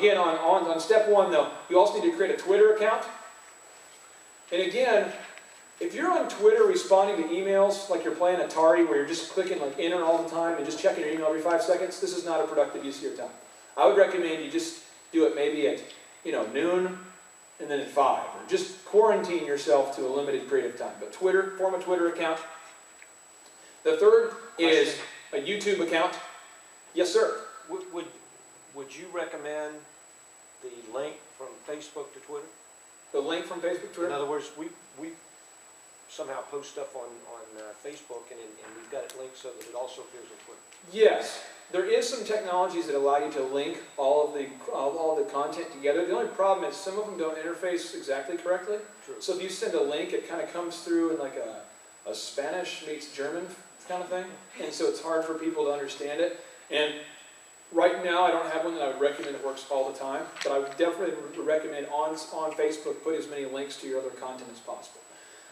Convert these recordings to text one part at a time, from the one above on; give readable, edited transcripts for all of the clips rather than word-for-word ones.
again, on step one, though, you also need to create a Twitter account. And again, if you're on Twitter responding to emails like you're playing Atari where you're just clicking like enter all the time and just checking your email every 5 seconds, this is not a productive use of your time. I would recommend you just do it maybe at noon and then at 5. Or just quarantine yourself to a limited period of time. But Twitter, form a Twitter account. The third is a YouTube account. Yes, sir. Would you recommend the link from Facebook to Twitter? The link from Facebook to Twitter? In other words, we somehow post stuff on Facebook and we've got it linked so that it also appears on Twitter. Yes. There is some technologies that allow you to link all of the content together. The only problem is some of them don't interface exactly correctly. True. So if you send a link, it kind of comes through in like a Spanish meets German kind of thing. And so it's hard for people to understand it. And right now I don't have one that I would recommend that works all the time. But I would definitely recommend on Facebook put as many links to your other content as possible.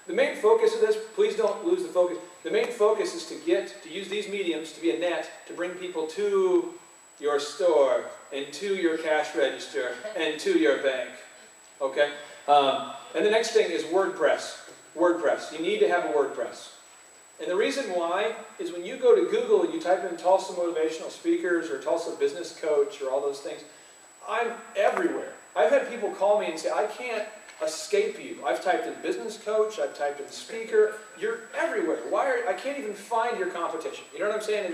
The main focus of this, please don't lose the focus. The main focus is to use these mediums to be a net to bring people to your store and to your cash register and to your bank. Okay? And the next thing is WordPress. WordPress. You need to have a WordPress. And the reason why is when you go to Google and you type in Tulsa Motivational Speakers or Tulsa Business Coach or all those things, I'm everywhere. I've had people call me and say, I can't escape you. I've typed in business coach, I've typed in speaker, you're everywhere. I can't even find your competition. You know what I'm saying?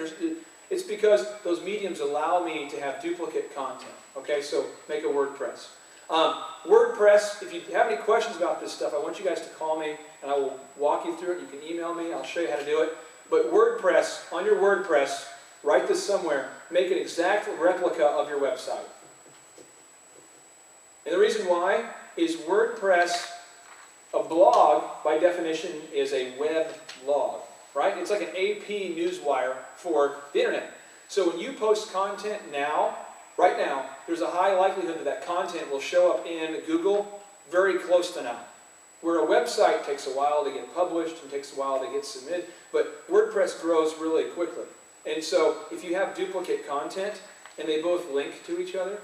It's because those mediums allow me to have duplicate content. Okay, so make a WordPress. WordPress, if you have any questions about this stuff, I want you guys to call me and I will walk you through it. You can email me, I'll show you how to do it. But WordPress, on your WordPress, write this somewhere, make an exact replica of your website. And the reason why is WordPress, a blog, by definition, is a web blog, right? It's like an AP newswire for the internet. So when you post content now, right now, there's a high likelihood that that content will show up in Google very close to now. Where a website takes a while to get published and takes a while to get submitted, but WordPress grows really quickly. And so if you have duplicate content and they both link to each other,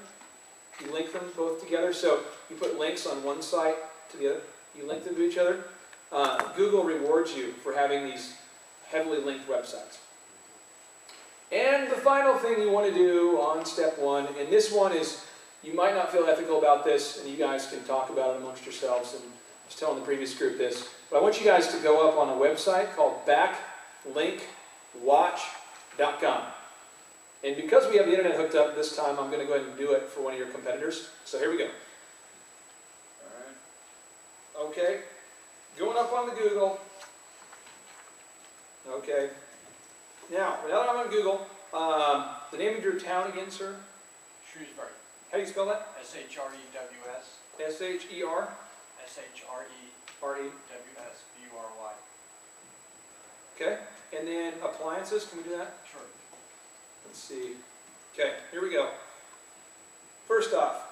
you link them both together. So you put links on one site to the other, you link them to each other. Google rewards you for having these heavily linked websites. And the final thing you want to do on step one, and this one is, you might not feel ethical about this, and you guys can talk about it amongst yourselves, and I was telling the previous group this, but I want you guys to go up on a website called backlinkwatch.com. And because we have the internet hooked up this time, I'm going to go ahead and do it for one of your competitors. So here we go. All right. Okay. Going up on the Google. Okay. Now that I'm on Google, the name of your town again, sir? Shrewsbury. How do you spell that? S-H-R-E-W-S. S-H-E-R? S-H-R-E-W-S-B-U-R-Y. Okay. And then appliances, can we do that? Sure. Let's see. Okay, here we go. First off,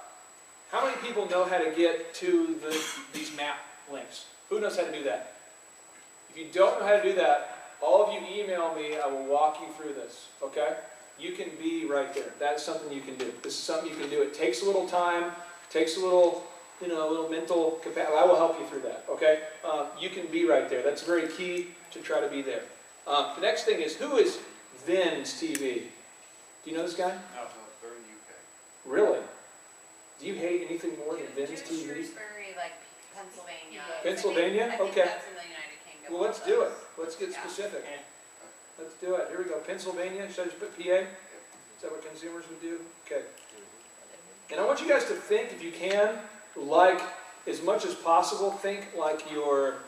how many people know how to get to these map links? Who knows how to do that? If you don't know how to do that, all of you email me, I will walk you through this, okay? You can be right there. That's something you can do. This is something you can do. It takes a little time, takes a little, a little mental capacity. I will help you through that, okay? You can be right there. That's very key to try to be there. The next thing is, who is Vin's TV? Do you know this guy? No, they're in the UK. Really? Do you hate anything more than Vin's TV? Shrewsbury, like Pennsylvania. Pennsylvania? I think Okay. that's in the United Kingdom. Well, let's do it. Let's get specific. Yeah. Let's do it. Here we go. Pennsylvania. Should I just put PA? Is that what consumers would do? Okay. And I want you guys to think, if you can, like, as much as possible, think like your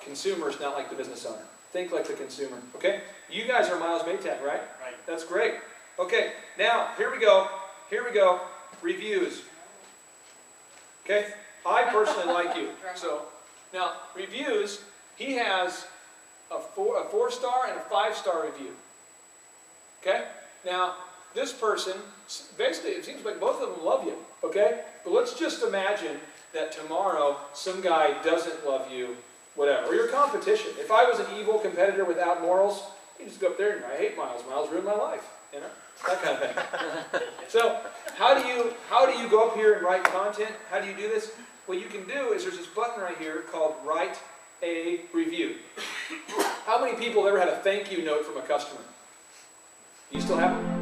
consumers, not like the business owner. Think like the consumer. Okay? You guys are Miles Maytag, right? Right. That's great. Okay, now, here we go. Here we go. Reviews. Okay? I personally like you. So, now, reviews, he has a 4-star and a 5-star review. Okay? Now, this person, basically, it seems like both of them love you. Okay? But let's just imagine that tomorrow some guy doesn't love you, whatever. Or your competition. If I was an evil competitor without morals, you just go up there and I hate Miles. Miles ruined my life. you know, that kind of thing. So how do you go up here and write content? How do you do this? What you can do is there's this button right here called Write a Review. How many people have ever had a thank you note from a customer? You still have them?